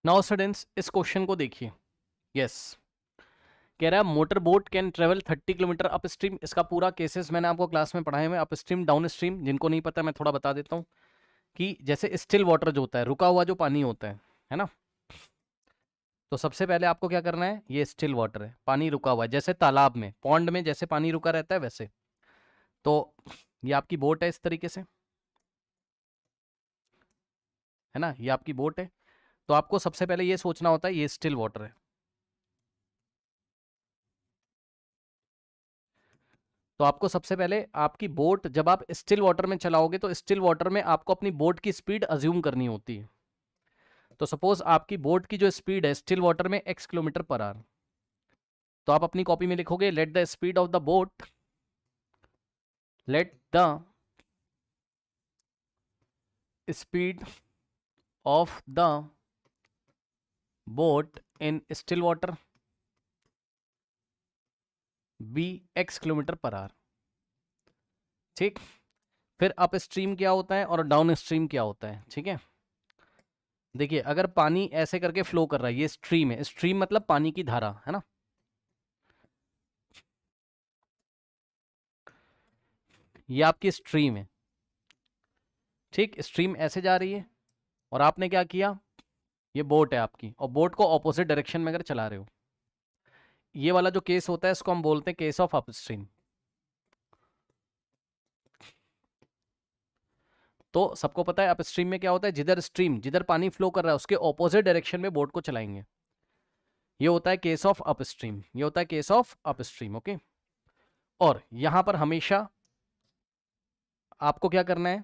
Now students इस question को देखिए। यस, कह रहा है motor boat can travel 30 kilometre up stream. इसका पूरा केसेस मैंने आपको क्लास में पढ़ाए हुए, अप स्ट्रीम डाउन स्ट्रीम। जिनको नहीं पता मैं थोड़ा बता देता हूँ कि जैसे स्टिल वाटर जो होता है, रुका हुआ जो पानी होता है ना। तो सबसे पहले आपको क्या करना है, ये स्टिल वाटर है, पानी रुका हुआ है, जैसे तालाब में, पॉन्ड में जैसे पानी रुका रहता है वैसे। तो ये आपकी बोट है इस तरीके से, है ना, ये आपकी बोट है। तो आपको सबसे पहले ये सोचना होता है ये स्टिल वाटर है। तो आपको सबसे पहले आपकी बोट, जब आप स्टिल वाटर में चलाओगे तो स्टिल वाटर में आपको अपनी बोट की स्पीड अज्यूम करनी होती है। तो सपोज आपकी बोट की जो स्पीड है स्टिल वाटर में x किलोमीटर पर आवर, तो आप अपनी कॉपी में लिखोगे let the speed of the boat, let the speed of the boat in still water be x kilometre per hour. ठीक, फिर अप स्ट्रीम क्या होता है और डाउन स्ट्रीम क्या होता है। ठीक है, देखिए अगर पानी ऐसे करके फ्लो कर रहा है, ये स्ट्रीम है, स्ट्रीम मतलब पानी की धारा, है ना। ये आपकी स्ट्रीम है। ठीक, स्ट्रीम ऐसे जा रही है और आपने क्या किया, ये बोट है आपकी, और बोट को ऑपोजिट डायरेक्शन में अगर चला रहे हो, ये वाला जो केस होता है इसको हम बोलते हैं केस ऑफ अप स्ट्रीम। तो सबको पता है अप स्ट्रीम में क्या होता है, जिधर स्ट्रीम, जिधर पानी फ्लो कर रहा है उसके ऑपोजिट डायरेक्शन में बोट को चलाएंगे। ये होता है केस ऑफ अप स्ट्रीम, ये होता है case of up stream. Okay, और यहां पर हमेशा आपको क्या करना है,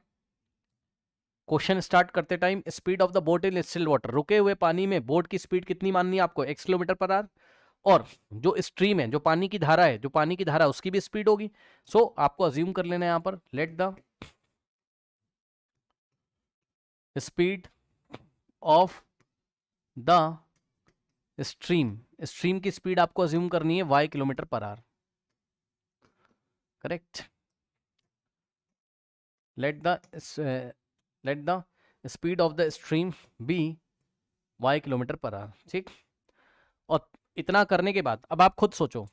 क्वेश्चन स्टार्ट करते time speed of the boat in still water, रुके हुए पानी में बोट की स्पीड कितनी माननी है आपको, x किलोमीटर पर आवर। और जो स्ट्रीम है, जो पानी की धारा है, जो पानी की धारा उसकी भी स्पीड होगी। सो आपको अज्यूम कर लेना है यहां पर let the speed of the stream, stream की स्पीड आपको अज्यूम करनी है y kilometre per hour. Correct, let the let the speed of the stream be y kilometre per hour. ठीक, और इतना करने के बाद अब आप खुद सोचो,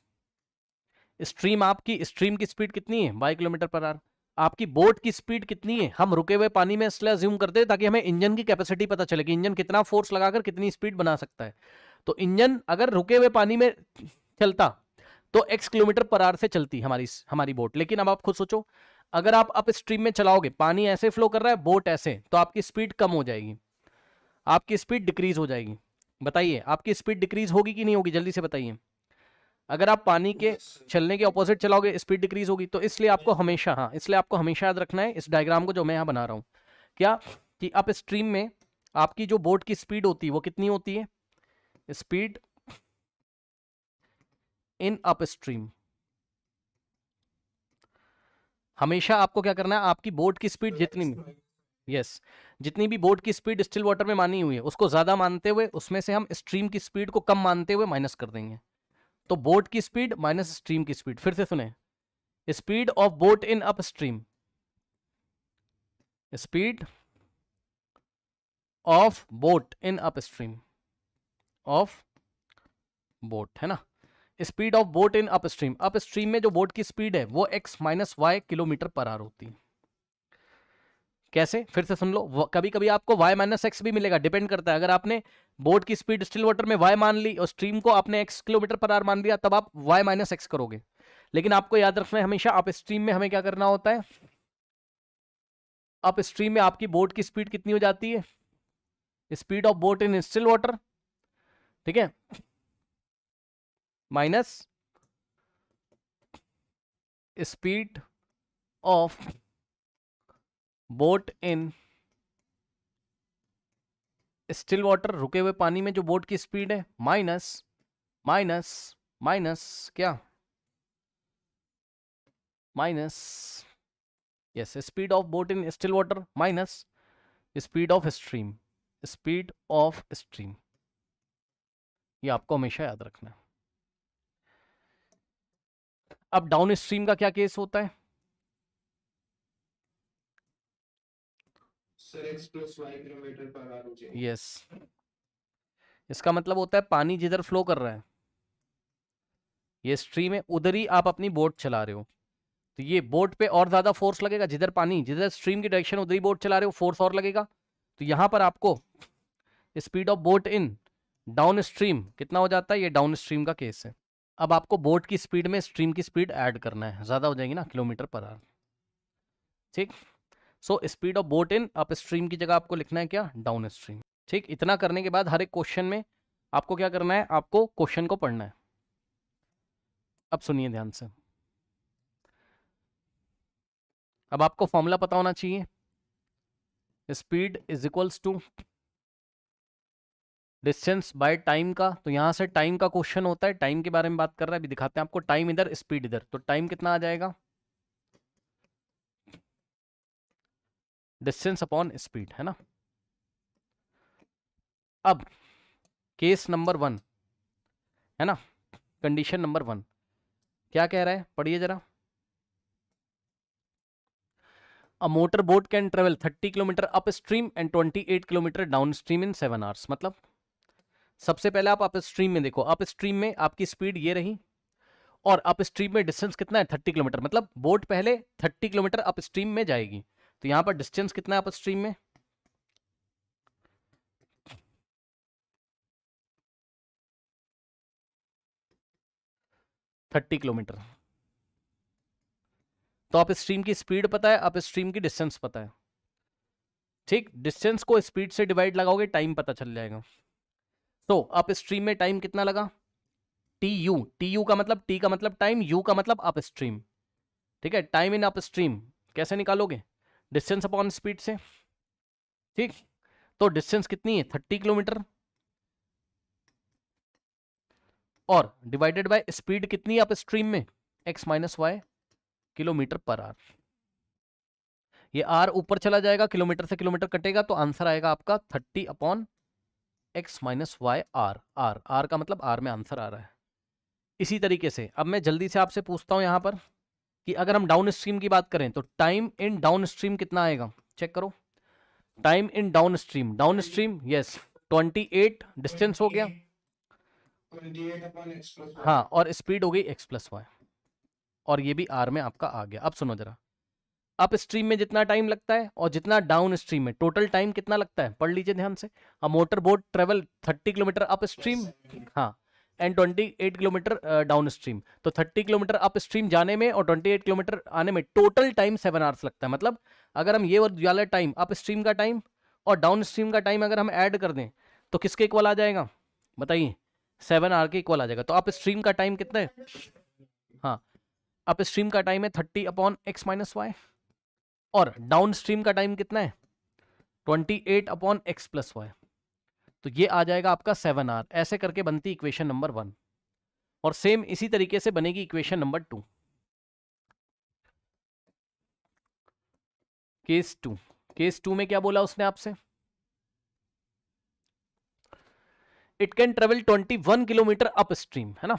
स्ट्रीम, आपकी स्ट्रीम की स्पीड कितनी है, 22 किलोमीटर पर आवर। आपकी बोट की स्पीड कितनी है, हम रुके हुए पानी में इसलिए अज्यूम करते हैं ताकि हमें इंजन की कैपेसिटी पता चले कि इंजन कितना फोर्स लगाकर कितनी स्पीड बना सकता है। तो इंजन अगर रुके हुए पानी में चलता तो x किलोमीटर पर आवर से चलती हमारी हमारी बोट। लेकिन अब आप खुद सोचो, अगर आप अप स्ट्रीम में चलाओगे, पानी ऐसे फ्लो कर रहा है, बोट ऐसे, तो आपकी स्पीड कम हो जाएगी, आपकी स्पीड डिक्रीज हो जाएगी। बताइए आपकी स्पीड डिक्रीज होगी कि नहीं होगी, जल्दी से बताइए। अगर आप पानी के चलने के ऑपोजिट चलाओगे स्पीड डिक्रीज होगी। तो इसलिए आपको हमेशा, हाँ, इसलिए आपको हमेशा याद रखना है इस डायग्राम को जो मैं यहाँ बना रहा हूँ, क्या कि अप स्ट्रीम में आपकी जो बोट की स्पीड होती है वो कितनी होती है, स्पीड इन अप स्ट्रीम। हमेशा आपको क्या करना है, आपकी बोट की स्पीड जितनी, यस, जितनी भी बोट की स्पीड स्टिल वाटर में मानी हुई है उसको ज्यादा मानते हुए उसमें से हम स्ट्रीम की स्पीड को कम मानते हुए माइनस कर देंगे। तो बोट की स्पीड माइनस स्ट्रीम की स्पीड, फिर से सुने, speed of boat in upstream, speed of boat in upstream, of boat, है ना, speed of boat in upstream, upstream में जो बोट की स्पीड है वो x minus y kilometre per hour होती है। कैसे, फिर से सुन लो, कभी कभी आपको y माइनस एक्स भी मिलेगा, डिपेंड करता है। अगर आपने बोट की स्पीड स्टिल वाटर में y मान ली और स्ट्रीम को आपने x किलोमीटर पर आवर मान लिया, तब आप y माइनस एक्स करोगे। लेकिन आपको याद रखना है हमेशा अप स्ट्रीम में हमें क्या करना होता है, अप स्ट्रीम में आपकी बोट की स्पीड कितनी हो जाती है, speed of boat in still water, ठीक है, minus speed of boat in still water, रुके हुए पानी में जो बोट की स्पीड है, माइनस माइनस माइनस क्या, minus, yes, speed of boat in still water minus speed of stream, speed of stream. ये आपको हमेशा याद रखना है। अब डाउन स्ट्रीम का क्या केस होता है, sir x plus y kilometre per hour हो जाएगी। यस, इसका मतलब होता है पानी जिधर फ्लो कर रहा है, ये स्ट्रीम है, उधर ही आप अपनी बोट चला रहे हो, तो ये बोट पे और ज्यादा फोर्स लगेगा, जिधर पानी, जिधर स्ट्रीम की डायरेक्शन उधर ही बोट चला रहे हो, फोर्स और लगेगा। तो यहां पर आपको speed of boat in down stream कितना हो जाता है, ये डाउन स्ट्रीम का केस है। अब आपको बोट की स्पीड में स्ट्रीम की स्पीड ऐड करना है, ज्यादा हो जाएगी ना, किलोमीटर पर आवर, ठीक। So speed of boat in up stream की जगह आपको लिखना है क्या, डाउन स्ट्रीम, ठीक। इतना करने के बाद हर एक क्वेश्चन में आपको क्या करना है, आपको क्वेश्चन को पढ़ना है। अब सुनिए ध्यान से, अब आपको फॉर्मूला पता होना चाहिए, speed is equals to distance by time का। तो यहां से टाइम का क्वेश्चन होता है, टाइम के बारे में बात कर रहा है, अभी दिखाते हैं आपको। टाइम इधर, स्पीड इधर, तो टाइम कितना आ जाएगा, डिस्टेंस अपॉन स्पीड, है ना। अब केस नंबर 1 है ना, कंडीशन नंबर 1 क्या कह रहा है, पढ़िए जरा। A motor boat can travel 30 kilometre up stream and 28 kilometre down stream in 7 hours. मतलब सबसे पहले आप अप स्ट्रीम में देखो, अप स्ट्रीम में आपकी स्पीड ये रही, और अप स्ट्रीम में डिस्टेंस कितना है, 30 किलोमीटर। मतलब बोट पहले 30 किलोमीटर अप स्ट्रीम में जाएगी, तो यहां पर डिस्टेंस कितना है अप स्ट्रीम में, 30 किलोमीटर। तो अप स्ट्रीम की स्पीड पता है, अप स्ट्रीम की डिस्टेंस पता है, ठीक। डिस्टेंस को स्पीड से डिवाइड लगाओगे, टाइम पता चल जाएगा। तो अप स्ट्रीम में टाइम कितना लगा, टी यू का मतलब, टी का मतलब टाइम, यू का मतलब अप स्ट्रीम, ठीक है। टाइम इन अप स्ट्रीम कैसे निकालोगे, डिस्टेंस अपॉन स्पीड से, ठीक। तो डिस्टेंस कितनी है, 30 किलोमीटर, और डिवाइडेड बाय स्पीड कितनी है अप स्ट्रीम में, x minus y kilometre per hour. ये आर ऊपर चला जाएगा, किलोमीटर से किलोमीटर कटेगा, तो आंसर आएगा आपका 30 upon x minus y r. R का मतलब आर में आंसर आ रहा है। इसी तरीके से अब मैं जल्दी से आपसे पूछता हूं यहां पर कि अगर हम डाउन स्ट्रीम की बात करें तो टाइम इन डाउन स्ट्रीम कितना आएगा, चेक करो। Time in down stream yes 28 distance हो गया, 28 अपॉन x प्लस हाँ, और स्पीड हो गई x प्लस वाई, और ये भी आर में आपका आ गया। अब सुनो जरा, अप स्ट्रीम में जितना टाइम लगता है और जितना डाउन स्ट्रीम में, टोटल टाइम कितना लगता है, पढ़ लीजिए ध्यान से। A motor boat travel 30 kilometre up stream, हाँ, एंड 28 किलोमीटर डाउन स्ट्रीम। तो 30 किलोमीटर अप स्ट्रीम जाने में और 28 किलोमीटर आने में टोटल टाइम 7 आवर्स लगता है। मतलब अगर हम ये वाला टाइम, अप स्ट्रीम का टाइम और डाउन स्ट्रीम का टाइम अगर हम ऐड कर दें तो किसके इक्वल आ जाएगा, बताइए, 7 आवर के इक्वल आ जाएगा। तो अप स्ट्रीम का टाइम कितना है, हाँ, अप स्ट्रीम का टाइम है 30 अपॉन x माइनस वाई, और डाउन स्ट्रीम का टाइम कितना है 28 अपॉन x प्लस वाई, तो ये आ जाएगा आपका 7 आवर। ऐसे करके बनती इक्वेशन नंबर 1, और सेम इसी तरीके से बनेगी इक्वेशन नंबर 2। केस 2 में क्या बोला उसने आपसे, it can travel 21 kilometre up stream, है ना।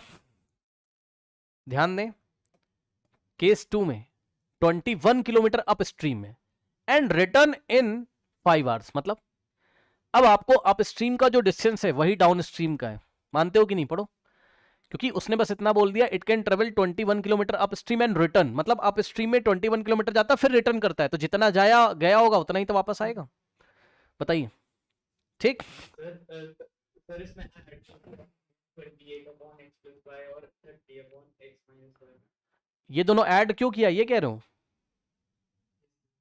ध्यान दें, केस 2 में 21 किलोमीटर अप स्ट्रीम में एंड रिटर्न इन 5 आवर्स। मतलब अब आपको अप स्ट्रीम का जो डिस्टेंस है वही डाउन स्ट्रीम का है, मानते हो कि नहीं, पढ़ो। क्योंकि उसने बस इतना बोल दिया, it can travel 21 kilometre up stream and return, मतलब अप स्ट्रीम में 21 किलोमीटर जाता फिर रिटर्न करता है, तो जितना जाया गया होगा उतना ही तो वापस आएगा, बताइए, ठीक। सर इसमें 28 अपॉन x प्लस y और 30 अपॉन x माइनस y, ये दोनों ऐड क्यों किया, ये कह रहे हो,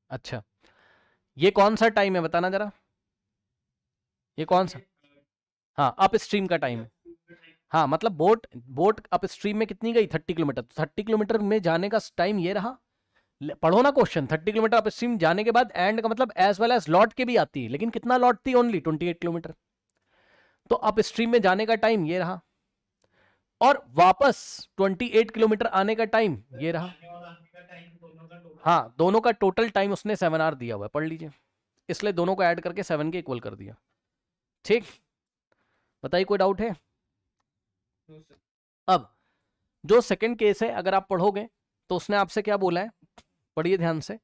अच्छा। ये कौन सा टाइम है बताना जरा, ये कौन सा, हाँ, अप स्ट्रीम का टाइम है। हाँ, मतलब बोट अप स्ट्रीम में कितनी गई, 30 किलोमीटर, तो 30 किलोमीटर में जाने का टाइम ये रहा। पढ़ो ना क्वेश्चन, 30 किलोमीटर अप स्ट्रीम जाने के बाद एंड का मतलब एज वेल एज लौट के भी आती है, लेकिन कितना लौटती, ओनली 28 किलोमीटर। तो अप स्ट्रीम में जाने का टाइम ये रहा, और वापस 28 किलोमीटर आने का टाइम ये रहा। हाँ, दोनों का टोटल टाइम उसने 7 आवर दिया हुआ है, पढ़ लीजिए, इसलिए दोनों को ऐड करके 7 के इक्वल कर दिया, ठीक। बताइए, कोई डाउट है। अब जो सेकंड केस है, अगर आप पढ़ोगे तो उसने आपसे क्या बोला है, पढ़िए ध्यान से।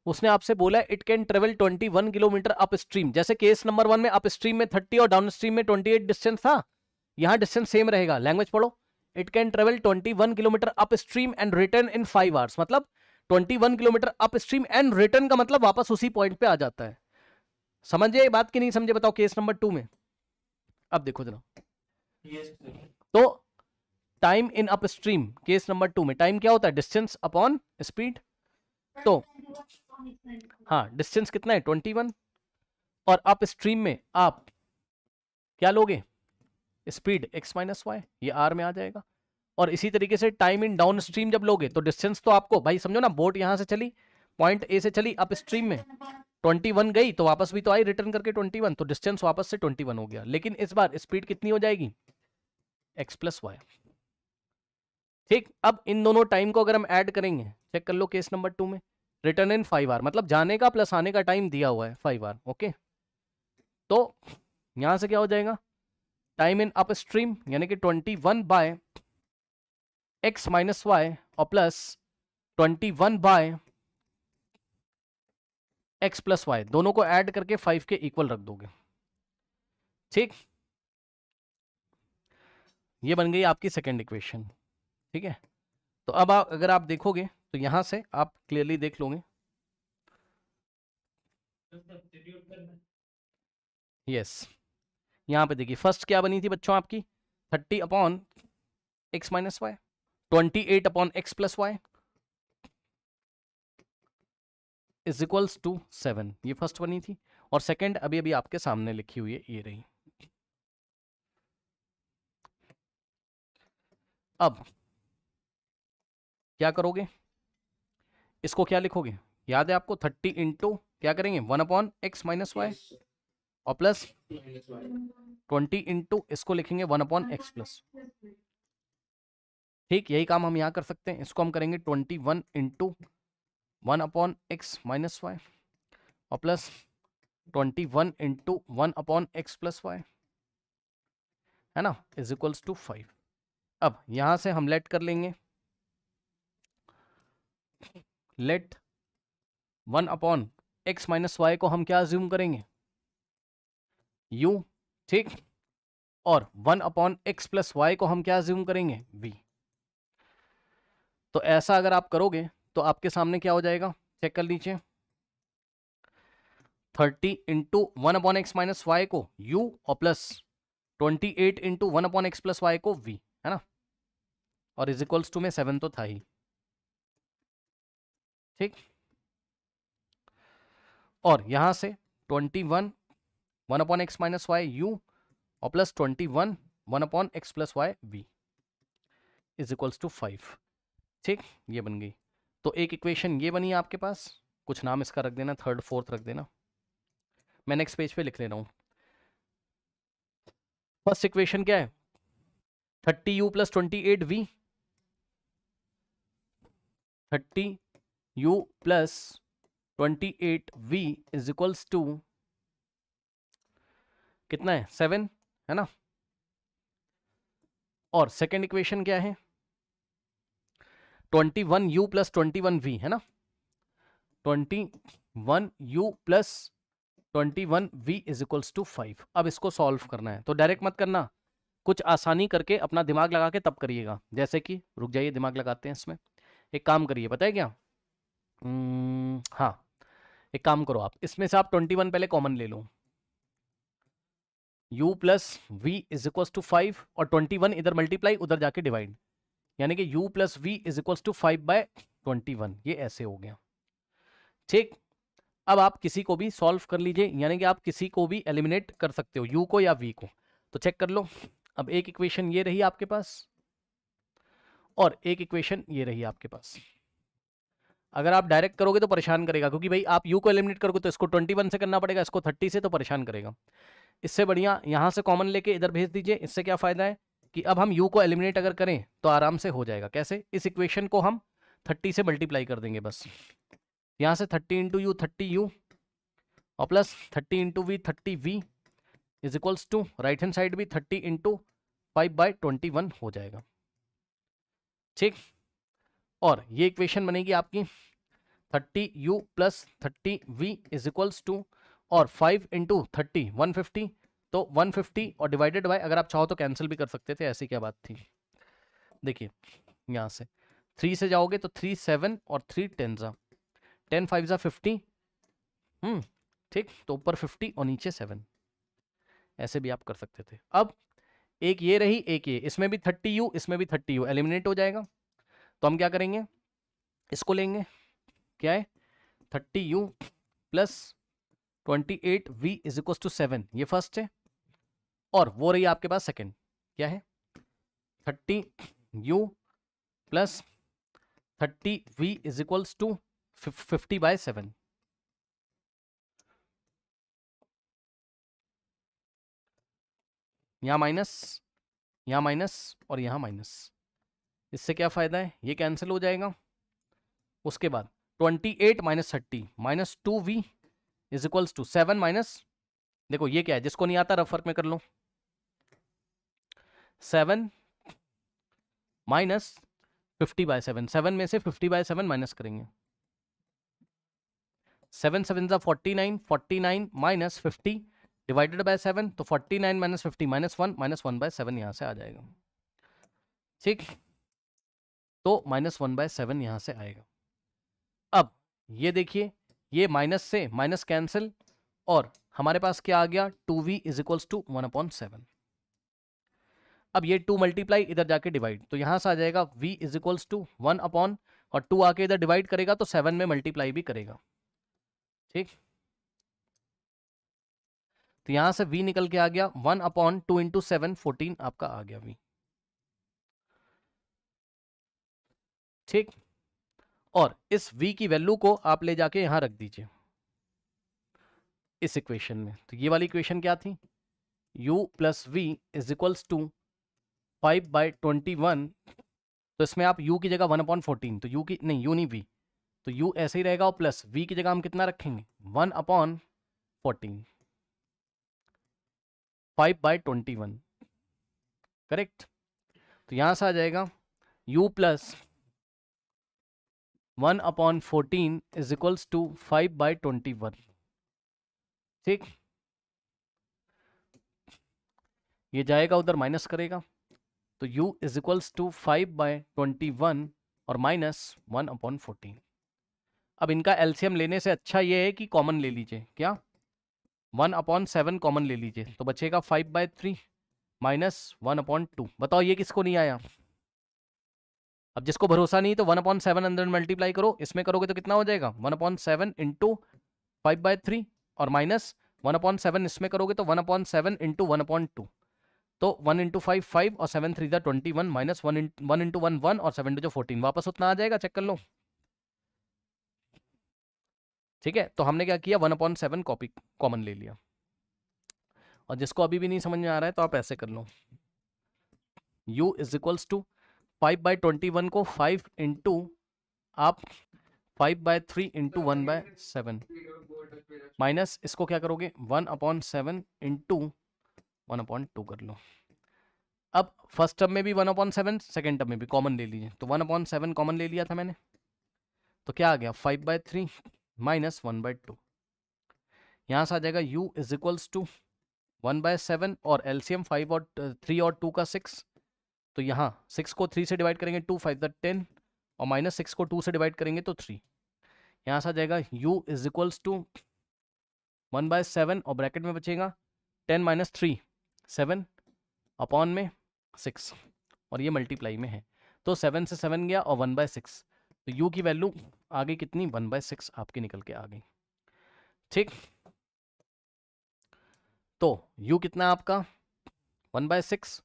उसने आपसे बोला it can travel 21 kilometre up stream. जैसे केस नंबर 1 में अप स्ट्रीम में 30 और डाउन स्ट्रीम में 28 डिस्टेंस था, यहाँ डिस्टेंस सेम रहेगा। लैंग्वेज पढ़ो, it can travel 21 kilometre up stream and return in 5 hours. मतलब 21 kilometre up stream and return का मतलब वापस उसी पॉइंट पे आ जाता है। समझे ये बात कि नहीं समझे, बताओ केस नंबर 2 में। अब देखो जरा, Yes, sir. तो time in up stream case number 2 में टाइम क्या होता है, डिस्टेंस अपॉन स्पीड। तो हाँ, डिस्टेंस कितना है 21, और अप स्ट्रीम में आप क्या लोगे, स्पीड x माइनस वाई, ये r में आ जाएगा। और इसी तरीके से टाइम इन डाउन स्ट्रीम जब लोगे तो डिस्टेंस तो आपको भाई समझो ना, बोट यहां से चली, पॉइंट ए से चली अप स्ट्रीम में 21 गई तो वापस भी तो आई रिटर्न करके 21, तो डिस्टेंस वापस से 21 हो गया। लेकिन इस बार स्पीड कितनी हो जाएगी, x प्लस वाई। ठीक, अब इन दोनों टाइम को अगर हम ऐड करेंगे, चेक कर लो केस नंबर 2 में, रिटर्न इन 5 आवर, मतलब जाने का प्लस आने का टाइम दिया हुआ है 5 आवर। ओके, तो यहां से क्या हो जाएगा, टाइम इन अप स्ट्रीम यानी कि 21 बाय x माइनस वाई और plus 21 by x plus y, दोनों को ऐड करके 5 के इक्वल रख दोगे। ठीक, ये बन गई आपकी सेकेंड इक्वेशन। ठीक है, तो अब अगर आप देखोगे तो यहां से आप क्लियरली देख लोगे। तो सब्स्टिट्यूट करना। यस, यहाँ पे देखिए फर्स्ट क्या बनी थी बच्चों आपकी, 30 upon x minus y, 28 upon x plus y is equals to 7, ये फर्स्ट बनी थी। और सेकंड अभी अभी आपके सामने लिखी हुई है, ये रही। अब क्या करोगे, इसको क्या लिखोगे, याद है आपको 30 इंटू क्या करेंगे 1 upon x minus y Yes, और प्लस minus y. 20 इंटू इसको लिखेंगे 1 अपॉन एक्स प्लस। ठीक, यही काम हम यहाँ कर सकते हैं। इसको हम करेंगे 21 into 1 upon x minus y और plus 21 into 1 upon x plus y, है ना, इज इक्वल्स टू 5। अब यहां से हम लेट कर लेंगे, let 1 upon x minus y को हम क्या अज्यूम करेंगे, u। ठीक, और 1 अपॉन एक्स प्लस वाई को हम क्या अज्यूम करेंगे, v। तो ऐसा अगर आप करोगे तो आपके सामने क्या हो जाएगा, चेक कर लीजिए, 30 into 1 upon x minus y को u और plus 28 into 1 upon x plus y को v, है ना, और इज इक्वल्स टू में 7 तो था ही। ठीक, और यहां से 21 1 upon x minus y u और plus 21 1 upon x plus y v is equals to 5। ठीक, ये बन गई। तो एक इक्वेशन ये बनी आपके पास, कुछ नाम इसका रख देना, थर्ड फोर्थ रख देना, मैं नेक्स्ट पेज पे लिख ले रहा हूँ। फर्स्ट इक्वेशन क्या है, 30u plus 28v, 30u plus 28v is equals to कितना है 7, है ना। और सेकेंड इक्वेशन क्या है, 21u प्लस 21v, है ना, 21u plus 21v is equals to 5। अब इसको सॉल्व करना है, तो डायरेक्ट मत करना, कुछ आसानी करके अपना दिमाग लगा के तब करिएगा। जैसे कि रुक जाइए, दिमाग लगाते हैं इसमें। एक काम करिए, पता है क्या, हाँ, एक काम करो आप, इसमें से आप 21 पहले कॉमन ले लो, u plus v is equals to 5 और 21 इधर मल्टीप्लाई उधर जाके डिवाइड, यानी कि u plus v is equals to 5/21, ये ऐसे हो गया। ठीक, अब आप किसी को भी सॉल्व कर लीजिए, यानी कि आप किसी को भी एलिमिनेट कर सकते हो, u को या v को। तो चेक कर लो, अब एक इक्वेशन ये रही आपके पास और एक इक्वेशन ये रही आपके पास। अगर आप डायरेक्ट करोगे तो परेशान करेगा, क्योंकि भाई आप u को एलिमिनेट करोगे तो इसको 21 से करना पड़ेगा, इसको 30 से, तो परेशान करेगा। इससे बढ़िया यहाँ से कॉमन लेके इधर भेज दीजिए। इससे क्या फायदा है कि अब हम u को एलिमिनेट अगर करें तो आराम से हो जाएगा। कैसे, इस इक्वेशन को हम 30 से मल्टीप्लाई कर देंगे बस, यहाँ से 30 इंटू यू 30u और plus 30 into v 30v is equals to right hand side भी 30 इंटू 5/21 हो जाएगा। ठीक, और ये इक्वेशन बनेगी आपकी 30u plus 30v is equals to, और 5 इंटू 30 150, तो 150 और डिवाइडेड बाय, अगर आप चाहो तो कैंसिल भी कर सकते थे, ऐसी क्या बात थी। देखिए यहाँ से 3 से जाओगे तो 3 7 और 3 10 जा 10 5 जा 50, ठीक, तो ऊपर 50 और नीचे 7, ऐसे भी आप कर सकते थे। अब एक ये रही, एक ये, इसमें भी 30u, इसमें भी 30u, एलिमिनेट हो जाएगा। तो हम क्या करेंगे, इसको लेंगे, क्या है 30u plus 28v is equal to 7, ये फर्स्ट है, और वो रही आपके पास सेकंड, क्या है 30u plus 30v is equals to 50/7। यहाँ माइनस, यहाँ माइनस और यहाँ माइनस, इससे क्या फायदा है, ये कैंसिल हो जाएगा। उसके बाद 28 minus 30 minus 2v is equals to 7 minus, देखो ये क्या है, जिसको नहीं आता रफ वर्क में कर लो, 7 माइनस 50/7, 7 में से 50/7 माइनस करेंगे, 7 7 जा 49, 49 माइनस 50 डिवाइडेड बाय 7, तो 49 माइनस 50 -1/7 यहाँ से आ जाएगा, ठीक, तो -1/7 यहाँ से आएगा। अब ये देखिए, ये माइनस से माइनस कैंसिल, और हमारे पास क्या आ गया 2v इज इक्वल्स टू 1/7। अब ये 2 मल्टीप्लाई इधर जाके डिवाइड, तो यहां से आ जाएगा v इज इक्वल्स टू 1 और 2 आके इधर डिवाइड करेगा तो 7 में मल्टीप्लाई भी करेगा, ठीक, तो यहां से v निकल के आ गया 1/2 इंटू 7 14 आपका आ गया v, ठीक, और इस v की वैल्यू को आप ले जाके यहां रख दीजिए इस इक्वेशन में। तो ये वाली इक्वेशन क्या थी, u plus v is equals to 5/21, तो इसमें आप u की जगह 1/14, तो u की नहीं, u नहीं v, तो u ऐसे ही रहेगा, और प्लस v की जगह हम कितना रखेंगे 1/14, 5/21, करेक्ट। तो यहां से आ जाएगा u plus 1/14 is equals to 5/21, ठीक, ये जाएगा उधर माइनस करेगा, तो u इज इक्वल्स टू 5/21 और माइनस 1/14। अब इनका एलसीएम लेने से अच्छा ये है कि कॉमन ले लीजिए, क्या 1/7 कॉमन ले लीजिए, तो बचेगा 5/3 माइनस 1/2। बताओ ये किसको नहीं आया, अब जिसको भरोसा नहीं तो 1/7 अंदर मल्टीप्लाई करो, इसमें करोगे तो कितना हो जाएगा 1/7 इंटू 5/3 और माइनस 1/7 इसमें करोगे तो 1/7 इंटू 1/2, तो 1 इंटू 5 5 और 7 3 जा 21 माइनस 1 इंटू 1 1 और 7 जो 14, वापस उतना आ जाएगा, चेक कर लो, ठीक है। तो हमने क्या किया 1/7 कॉपी कॉमन ले लिया, और जिसको अभी भी नहीं समझ में आ रहा है तो आप ऐसे कर लो, u इज इक्वल्स टू 5/21 को 5 इंटू आप 5/3 इंटू 1/7 माइनस इसको क्या करोगे 1/7 इंटू 1/2 कर लो। अब फर्स्ट टर्म में भी 1/7, सेकेंड टर्म में भी कॉमन ले लीजिए, तो 1/7 कॉमन ले लिया था मैंने, तो क्या आ गया 5/3 माइनस 1/2, यहाँ से आ जाएगा u इज इक्वल्स टू 1/7 और एलसीएम 5 और 3 और 2 का 6, तो यहाँ 6 को 3 से डिवाइड करेंगे 2 5 10 और माइनस 6 को 2 से डिवाइड करेंगे तो 3, यहाँ से आ जाएगा u इज इक्वल्स टू 1/7 और ब्रैकेट में बचेगा 10 माइनस 3 7 अपॉन में 6, और ये मल्टीप्लाई में है, तो 7 से 7 गया और 1/6, तो u की वैल्यू आ गई कितनी 1/6 आपकी निकल के आ गई, ठीक। तो u कितना आपका 1/6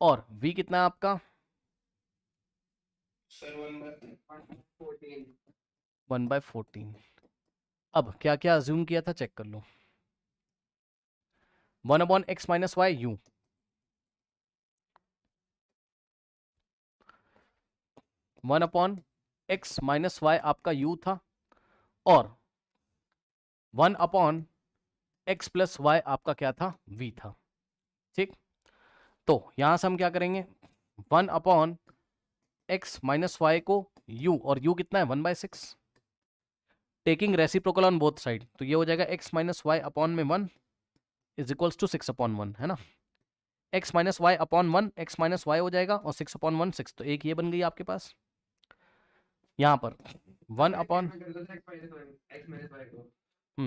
और v कितना आपका सर 1/14। 1/14। अब क्या क्या अज्यूम किया था चेक कर लो, 1/x minus y u, 1/x minus y आपका u था, और 1/x प्लस वाई आपका क्या था v था, ठीक। तो यहां से हम क्या करेंगे 1/x माइनस वाई को u, और u कितना है 1/6, taking reciprocal on both side, तो ये हो जाएगा x माइनस वाई अपॉन में 1 इज इक्वल्स टू 6/1, है ना। x minus y upon 1, x minus y हो जाएगा, और 6/1 6, तो एक ये बन गई आपके पास। यहाँ पर 1 अपॉन,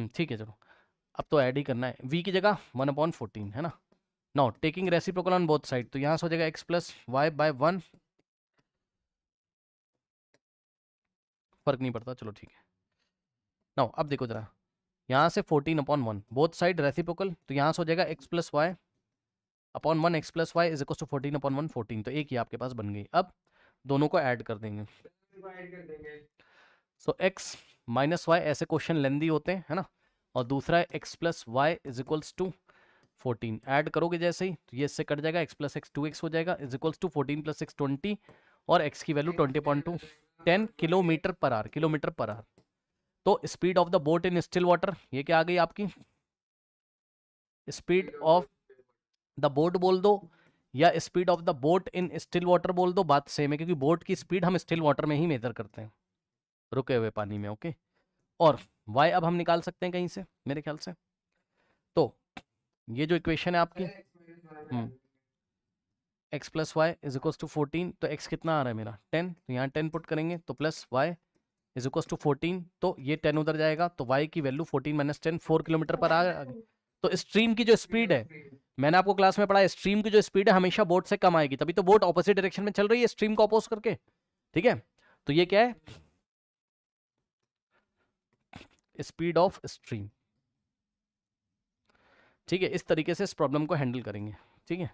ठीक है चलो, अब तो ऐड ही करना है, v की जगह 1/14, है ना। Now taking reciprocal on both side, तो यहाँ से हो जाएगा x प्लस वाई बाय 1, फर्क नहीं पड़ता, चलो ठीक है। नाउ अब देखो जरा, यहाँ से 14/1, बोथ साइड रेसिप्रोकल, तो यहाँ से हो जाएगा x plus y upon 1, x plus y is equal to 14/1 14, तो एक ही आपके पास बन गई। अब दोनों को ऐड कर देंगे, सो x माइनस वाई, ऐसे क्वेश्चन लेंदी होते हैं, है ना, और दूसरा है x plus y is equals to 14, add करोगे जैसे ही, तो ये इससे कट जाएगा, x प्लस एक्स 2x हो जाएगा इज इक्वल्स टू 14 प्लस 6 20, और x की value 20.2, 10 kilometre per hour, kilometre per hour. तो speed of the boat in still water, ये क्या आ गई आपकी, स्पीड ऑफ द बोट बोल दो, या speed of the boat in still water बोल दो, बात सेम है, क्योंकि बोट की स्पीड हम स्टिल वाटर में ही मेजर करते हैं, रुके हुए पानी में, ओके। और y अब हम निकाल सकते हैं कहीं से मेरे ख्याल से, तो ये जो इक्वेशन है आपकी, x plus y is equal to 14, तो x कितना आ रहा है मेरा 10, तो यहाँ 10 पुट करेंगे, तो plus y is equal to 14, तो ये 10 उधर जाएगा, तो y की value 14 minus 10 4 kilometre per hour. तो स्ट्रीम की जो स्पीड है, मैंने आपको क्लास में पढ़ा है, स्ट्रीम की जो स्पीड है हमेशा बोट से कम आएगी, तभी तो बोट ऑपोजिट डायरेक्शन में चल रही है स्ट्रीम को अपोज करके, ठीक है। तो ये क्या है, स्पीड ऑफ स्ट्रीम, ठीक है। इस तरीके से इस प्रॉब्लम को हैंडल करेंगे, ठीक है।